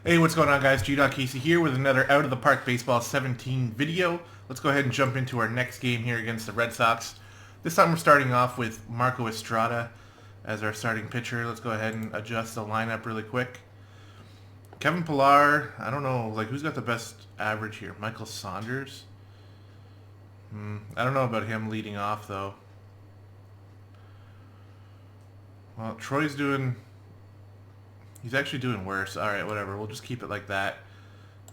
Hey, what's going on, guys? gdoggcasey here with another Out of the Park Baseball 17 video. Let's go ahead and jump into our next game here against the Red Sox. This time we're starting off with Marco Estrada as our starting pitcher. Let's go ahead and adjust the lineup really quick. Kevin Pillar, I don't know, who's got the best average here? Michael Saunders? I don't know about him leading off, though. Well, Troy's doing... He's actually doing worse. Alright, whatever. We'll just keep it like that.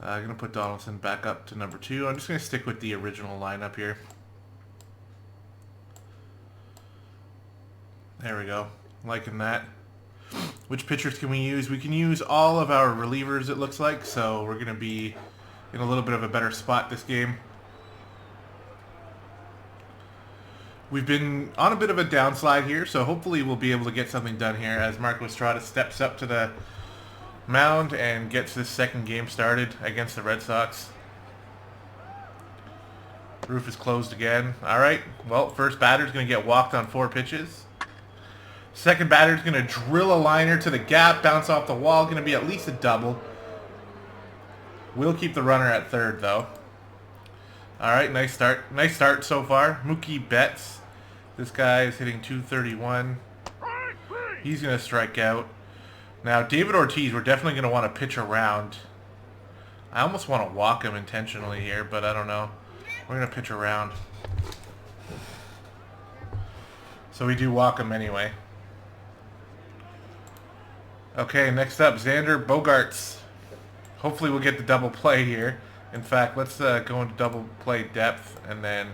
I'm going to put Donaldson back up to number 2. I'm just going to stick with the original lineup here. There we go. Liking that. Which pitchers can we use? We can use all of our relievers, it looks like. So we're going to be in a little bit of a better spot this game. We've been on a bit of a downslide here, so hopefully we'll be able to get something done here as Marco Estrada steps up to the mound and gets this second game started against the Red Sox. Roof is closed again. Alright, well, first batter's going to get walked on 4 pitches. Second batter's going to drill a liner to the gap, bounce off the wall, going to be at least a double. We'll keep the runner at third, though. Alright, nice start. Nice start so far. Mookie Betts. This guy is hitting .231. He's going to strike out. Now, David Ortiz, we're definitely going to want to pitch around. I almost want to walk him intentionally here, but I don't know. We're going to pitch around. So we do walk him anyway. Okay, next up, Xander Bogaerts. Hopefully we'll get the double play here. In fact, let's go into double play depth and then...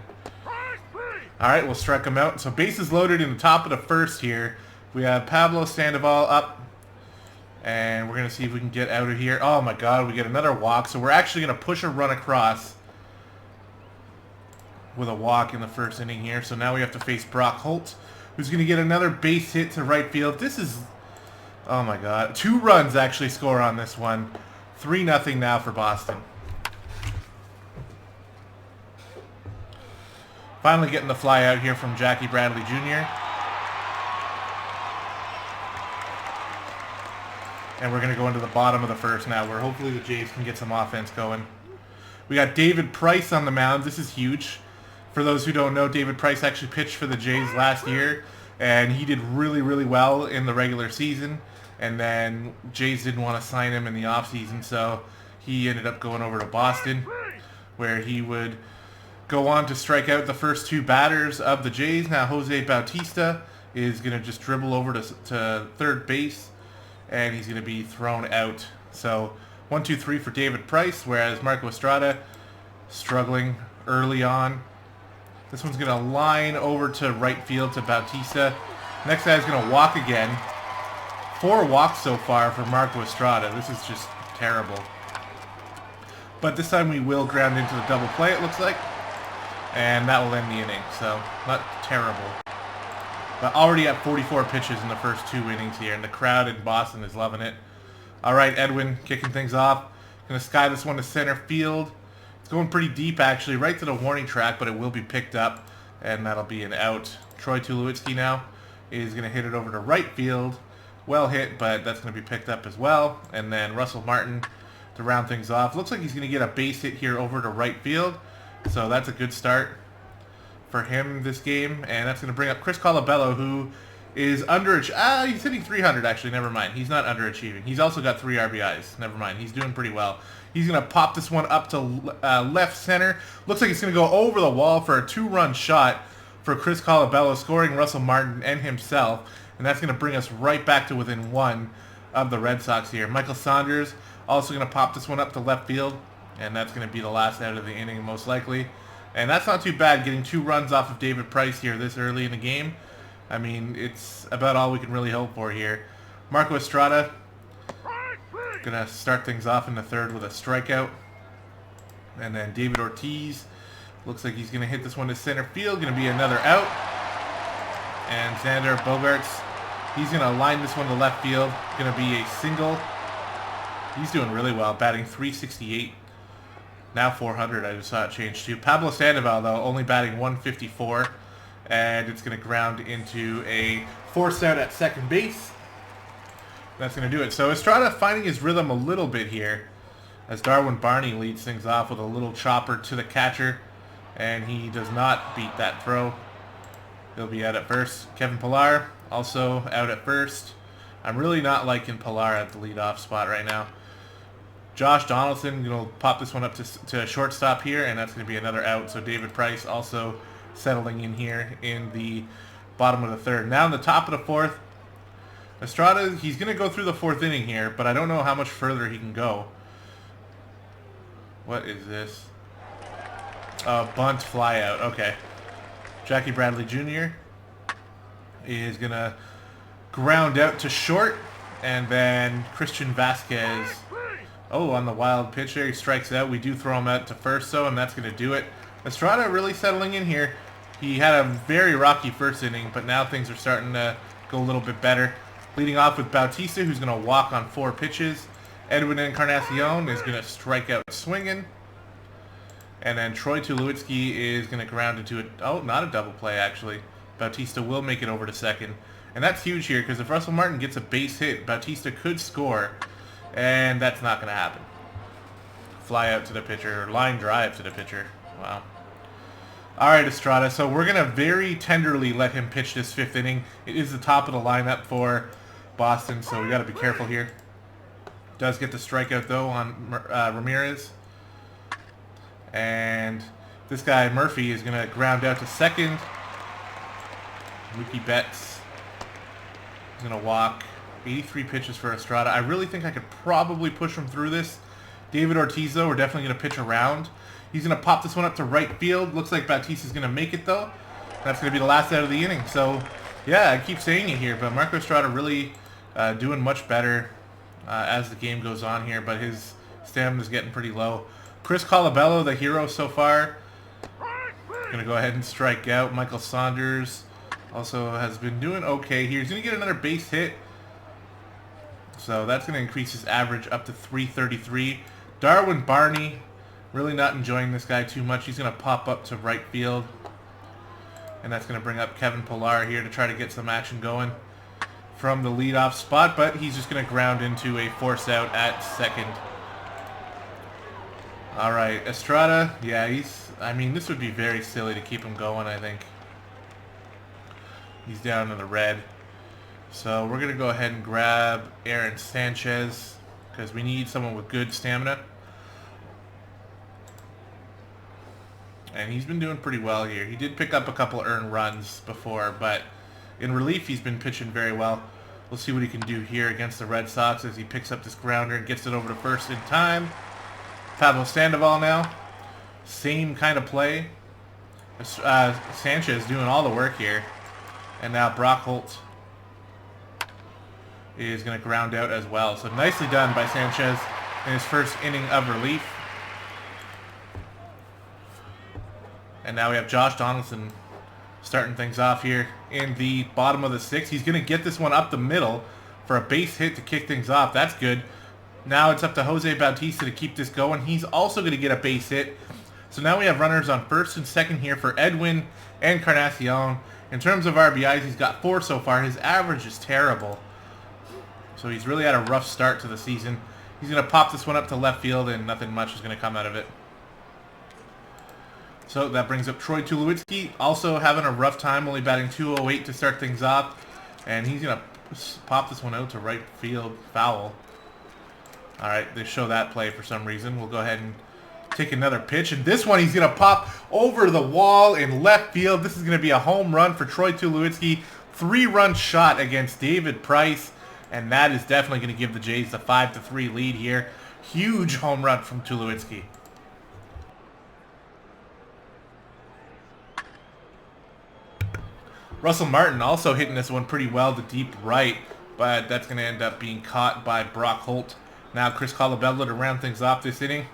Alright, we'll strike him out. So bases loaded in the top of the first here. We have Pablo Sandoval up. And we're going to see if we can get out of here. Oh my god, we get another walk. So we're actually going to push a run across with a walk in the first inning here. So now we have to face Brock Holt, who's going to get another base hit to right field. This is... Oh my god. 2 runs actually score on this one. 3-0 now for Boston. Finally getting the fly out here from Jackie Bradley Jr. And we're going to go into the bottom of the first now, where hopefully the Jays can get some offense going. We got David Price on the mound. This is huge. For those who don't know, David Price actually pitched for the Jays last year, and he did really, really well in the regular season. And then Jays didn't want to sign him in the offseason, so he ended up going over to Boston, where he would go on to strike out the first 2 batters of the Jays. Now Jose Bautista is going to just dribble over to third base, and he's going to be thrown out. So 1-2-3 for David Price, whereas Marco Estrada struggling early on. This one's going to line over to right field to Bautista. Next guy's going to walk again. 4 walks so far for Marco Estrada. This is just terrible. But this time we will ground into the double play, it looks like. And that will end the inning, so not terrible. But already at 44 pitches in the first 2 innings here, and the crowd in Boston is loving it. Alright, Edwin kicking things off. Going to sky this one to center field. It's going pretty deep, actually, right to the warning track, but it will be picked up, and that'll be an out. Troy Tulowitzki now is going to hit it over to right field. Well hit, but that's going to be picked up as well. And then Russell Martin to round things off. Looks like he's going to get a base hit here over to right field. So that's a good start for him this game. And that's going to bring up Chris Colabello, who is he's hitting 300 actually. Never mind. He's not underachieving. He's also got 3 RBIs. Never mind. He's doing pretty well. He's going to pop this one up to left center. Looks like he's going to go over the wall for a 2-run shot for Chris Colabello, scoring Russell Martin and himself. And that's going to bring us right back to within 1 of the Red Sox here. Michael Saunders also going to pop this one up to left field. And that's going to be the last out of the inning, most likely. And that's not too bad, getting 2 runs off of David Price here this early in the game. I mean, it's about all we can really hope for here. Marco Estrada going to start things off in the third with a strikeout. And then David Ortiz looks like he's going to hit this one to center field. Going to be another out. And Xander Bogaerts, he's going to line this one to left field. Going to be a single. He's doing really well, batting .368. Now 400, I just saw it change to. Pablo Sandoval, though, only batting .154. And it's going to ground into a force out at second base. That's going to do it. So Estrada finding his rhythm a little bit here as Darwin Barney leads things off with a little chopper to the catcher. And he does not beat that throw. He'll be out at first. Kevin Pillar also out at first. I'm really not liking Pillar at the leadoff spot right now. Josh Donaldson going to pop this one up to shortstop here, and that's going to be another out. So David Price also settling in here in the bottom of the third. Now in the top of the fourth, Estrada, he's going to go through the fourth inning here, but I don't know how much further he can go. What is this? Bunt fly out. Okay. Jackie Bradley Jr. is going to ground out to short, and then Christian Vasquez, on the wild pitch there, he strikes out. We do throw him out to first, though, and that's going to do it. Estrada really settling in here. He had a very rocky first inning, but now things are starting to go a little bit better. Leading off with Bautista, who's going to walk on 4 pitches. Edwin Encarnacion is going to strike out swinging. And then Troy Tulowitzki is going to ground into not a double play, actually. Bautista will make it over to second. And that's huge here, because if Russell Martin gets a base hit, Bautista could score. And that's not going to happen. Fly out to the pitcher, or line drive to the pitcher. Wow. All right, Estrada. So we're going to very tenderly let him pitch this 5th inning. It is the top of the lineup for Boston, so we got to be careful here. Does get the strikeout, though, on Ramirez. And this guy, Murphy, is going to ground out to second. Mookie Betts is going to walk. 83 pitches for Estrada. I really think I could probably push him through this. David Ortiz, though, we're definitely going to pitch around. He's going to pop this one up to right field. Looks like Bautista's going to make it, though. That's going to be the last out of the inning. So, yeah, I keep saying it here, but Marco Estrada really doing much better as the game goes on here, but his stamina's getting pretty low. Chris Colabello, the hero so far, going to go ahead and strike out. Michael Saunders also has been doing okay here. He's going to get another base hit. So that's going to increase his average up to 333. Darwin Barney, really not enjoying this guy too much. He's going to pop up to right field. And that's going to bring up Kevin Pillar here to try to get some action going from the leadoff spot. But he's just going to ground into a force out at second. All right, Estrada, yeah, this would be very silly to keep him going, I think. He's down in the red. So we're going to go ahead and grab Aaron Sanchez because we need someone with good stamina. And he's been doing pretty well here. He did pick up a couple earned runs before, but in relief he's been pitching very well. We'll see what he can do here against the Red Sox as he picks up this grounder and gets it over to first in time. Pablo Sandoval now. Same kind of play. Sanchez doing all the work here. And now Brock Holt is going to ground out as well. So nicely done by Sanchez in his first inning of relief. And now we have Josh Donaldson starting things off here in the bottom of the 6th. He's going to get this one up the middle for a base hit to kick things off. That's good. Now it's up to Jose Bautista to keep this going. He's also going to get a base hit. So now we have runners on first and second here for Edwin Encarnacion. In terms of RBIs, he's got 4 so far. His average is terrible. So he's really had a rough start to the season. He's going to pop this one up to left field, and nothing much is going to come out of it. So that brings up Troy Tulowitzki, also having a rough time, only batting .208 to start things off. And he's going to pop this one out to right field, foul. All right, they show that play for some reason. We'll go ahead and take another pitch. And this one he's going to pop over the wall in left field. This is going to be a home run for Troy Tulowitzki. 3-run shot against David Price. And that is definitely going to give the Jays the 5-3 lead here. Huge home run from Tulowitzki. Russell Martin also hitting this one pretty well to deep right, but that's going to end up being caught by Brock Holt. Now Chris Colabello to round things off this inning.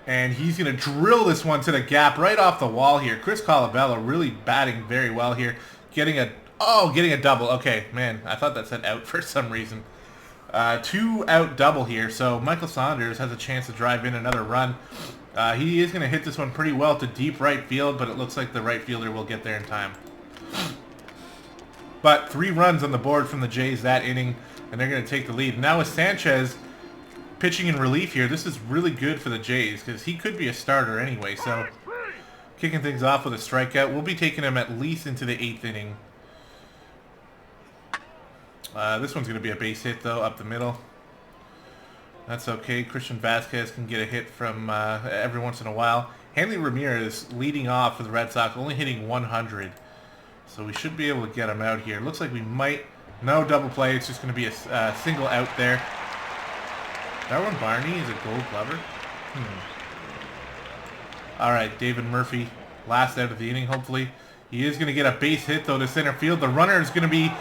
And he's going to drill this one to the gap right off the wall here. Chris Colabello really batting very well here. Getting a double. Okay, man, I thought that said out for some reason. 2-out double here. So Michael Saunders has a chance to drive in another run. He is going to hit this one pretty well to deep right field, but it looks like the right fielder will get there in time. But 3 runs on the board from the Jays that inning. and they're going to take the lead. Now with Sanchez pitching in relief here, this is really good for the Jays because he could be a starter anyway. So kicking things off with a strikeout. We'll be taking him at least into the 8th inning. This one's going to be a base hit, though, up the middle. That's okay. Christian Vasquez can get a hit from every once in a while. Hanley Ramirez leading off for the Red Sox, only hitting 100. So we should be able to get him out here. Looks like we might... No double play. It's just going to be a single out there. Darwin Barney is a Gold Glover. All right, David Murphy, last out of the inning, hopefully. He is going to get a base hit, though, to center field. The runner is going to be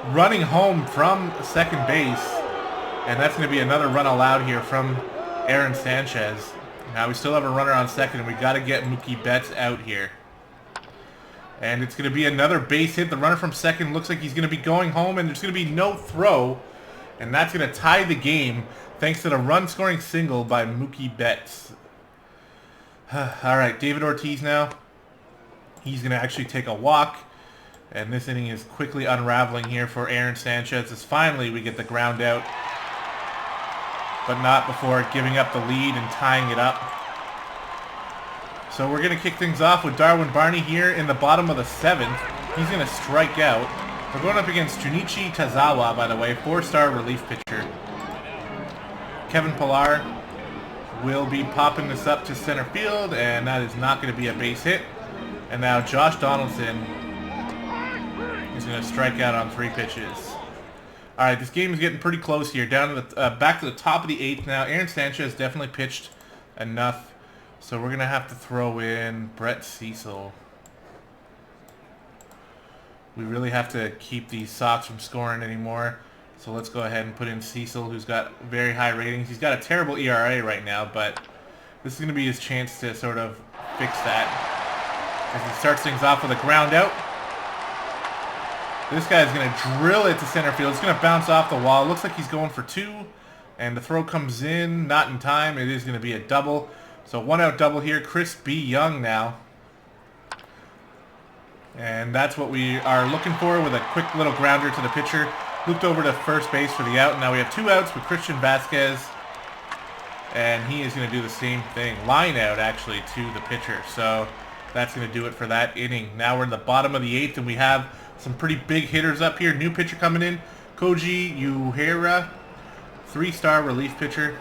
running home from second base. And that's going to be another run allowed here from Aaron Sanchez. Now we still have a runner on second, and we got to get Mookie Betts out here. And it's going to be another base hit. The runner from second looks like he's going to be going home, and there's going to be no throw. And that's going to tie the game thanks to the run-scoring single by Mookie Betts. All right, David Ortiz now. He's going to actually take a walk. And this inning is quickly unraveling here for Aaron Sanchez as finally we get the ground out. But not before giving up the lead and tying it up. So we're going to kick things off with Darwin Barney here in the bottom of the 7th. He's going to strike out. We're going up against Junichi Tazawa, by the way, 4-star relief pitcher. Kevin Pillar will be popping this up to center field, and that is not going to be a base hit. And now Josh Donaldson is going to strike out on 3 pitches. All right, this game is getting pretty close here. Down to the back to the top of the 8th now. Aaron Sanchez definitely pitched enough, so we're going to have to throw in Brett Cecil. We really have to keep these Sox from scoring anymore. So let's go ahead and put in Cecil, who's got very high ratings. He's got a terrible ERA right now, but this is going to be his chance to sort of fix that. As he starts things off with a ground out. This guy's going to drill it to center field. It's going to bounce off the wall. It looks like he's going for 2. And the throw comes in, not in time. It is going to be a double. So 1-out double here. Chris B. Young now. And that's what we are looking for with a quick little grounder to the pitcher. Looped over to first base for the out. And now we have 2 outs with Christian Vasquez. And he is going to do the same thing. Line out, actually, to the pitcher. So that's going to do it for that inning. Now we're in the bottom of the 8th, and we have some pretty big hitters up here. New pitcher coming in, Koji Uehara, 3-star relief pitcher.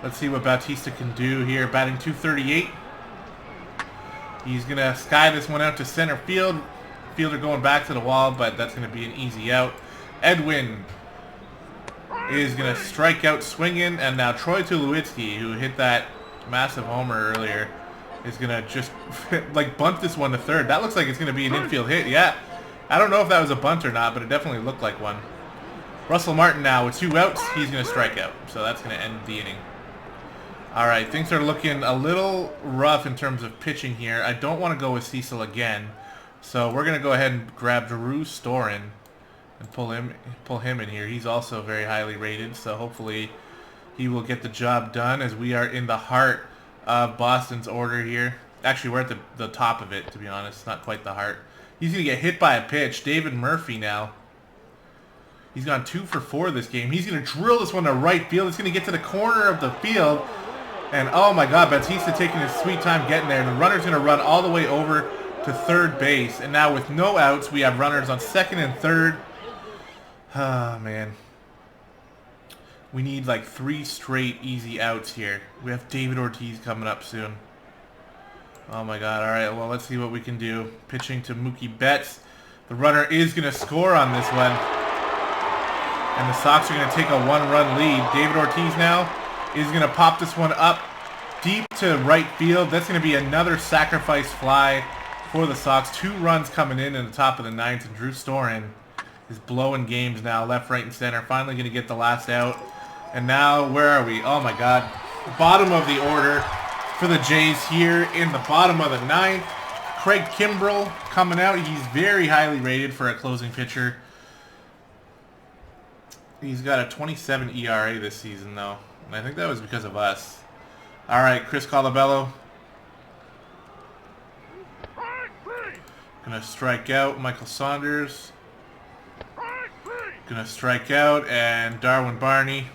Let's see what Bautista can do here. Batting .238. He's going to sky this one out to center field. Fielder going back to the wall, but that's going to be an easy out. Edwin is going to strike out swinging, and now Troy Tulowitzki, who hit that massive homer earlier, is going to just like bunt this one to third. That looks like it's going to be an infield hit. Yeah. I don't know if that was a bunt or not, but it definitely looked like one. Russell Martin now with 2 outs. He's going to strike out. So that's going to end the inning. All right. Things are looking a little rough in terms of pitching here. I don't want to go with Cecil again. So we're going to go ahead and grab Drew Storen and pull him in here. He's also very highly rated. So hopefully he will get the job done as we are in the heart of Boston's order here. Actually, we're at the top of it, to be honest. Not quite the heart. He's going to get hit by a pitch. David Murphy now. He's gone 2 for 4 this game. He's going to drill this one to right field. It's going to get to the corner of the field. And oh my God, Bautista taking his sweet time getting there. And the runner's going to run all the way over to third base. And now with no outs, we have runners on second and third. Oh, man. We need like 3 straight easy outs here. We have David Ortiz coming up soon. Oh my God. All right. Well, let's see what we can do. Pitching to Mookie Betts. The runner is going to score on this one. And the Sox are going to take a 1-run lead. David Ortiz now is going to pop this one up deep to right field. That's going to be another sacrifice fly for the Sox. 2 runs coming in the top of the 9th. And Drew Storen is blowing games now. Left, right, and center. Finally going to get the last out. And now, where are we? Oh, my God. Bottom of the order for the Jays here in the bottom of the 9th. Craig Kimbrell coming out. He's very highly rated for a closing pitcher. He's got a 27 ERA this season, though. And I think that was because of us. All right, Chris Colabello. Going to strike out Michael Saunders. Gonna strike out, and Darwin Barney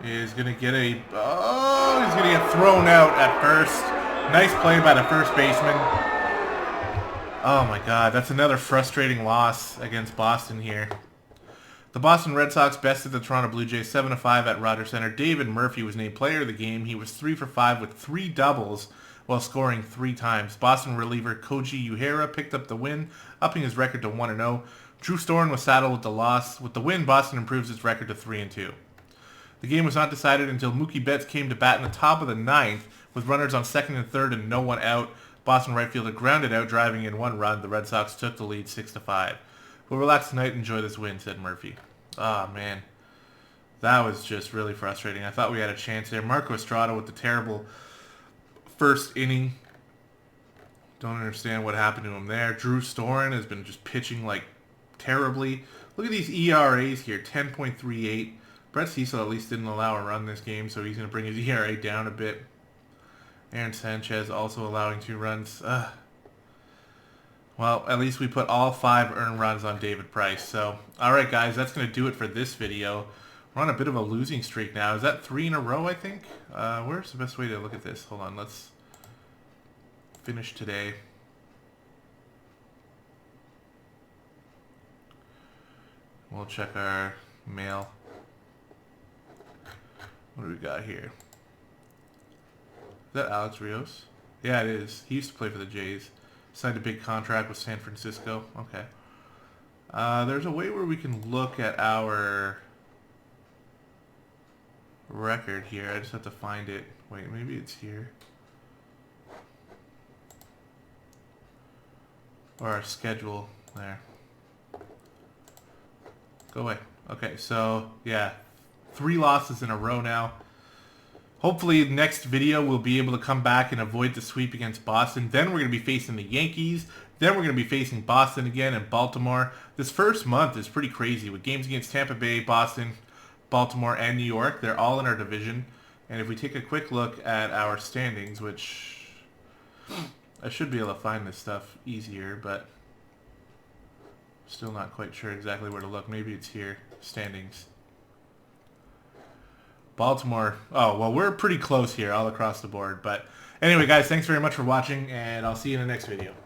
is gonna get he's gonna get thrown out at first. Nice play by the first baseman. Oh my God, that's another frustrating loss against Boston here. The Boston Red Sox bested the Toronto Blue Jays 7-5 at Rogers Center. David Murphy was named player of the game. He was 3 for 5 with 3 doubles while scoring 3 times. Boston reliever Koji Uehara picked up the win, upping his record to 1-0. Drew Storen was saddled with the loss. With the win, Boston improves its record to 3-2. The game was not decided until Mookie Betts came to bat in the top of the 9th with runners on 2nd and 3rd and no one out. Boston right fielder grounded out, driving in 1 run. The Red Sox took the lead 6-5. We'll relax tonight and enjoy this win, said Murphy. Oh, man. That was just really frustrating. I thought we had a chance there. Marco Estrada with the terrible first inning. Don't understand what happened to him there. Drew Storen has been just pitching like terribly. Look at these ERAs here, 10.38. Brett Cecil at least didn't allow a run this game, so he's going to bring his ERA down a bit. Aaron Sanchez also allowing 2 runs. Well, at least we put all 5 earned runs on David Price. So, alright guys, that's going to do it for this video. We're on a bit of a losing streak now. Is that 3 in a row, I think? Where's the best way to look at this? Hold on, let's finish today. We'll check our mail. What do we got here? Is that Alex Rios? Yeah, it is. He used to play for the Jays. Signed a big contract with San Francisco. Okay. There's a way where we can look at our record here. I just have to find it. Wait, maybe it's here. Or our schedule. There. Go away. Okay, so, yeah. 3 losses in a row now. Hopefully, next video, we'll be able to come back and avoid the sweep against Boston. Then we're going to be facing the Yankees. Then we're going to be facing Boston again and Baltimore. This first month is pretty crazy with games against Tampa Bay, Boston, Baltimore, and New York. They're all in our division. And if we take a quick look at our standings, which I should be able to find this stuff easier, but still not quite sure exactly where to look. Maybe it's here, standings. Baltimore. Oh, well, we're pretty close here all across the board. But anyway, guys, thanks very much for watching, and I'll see you in the next video.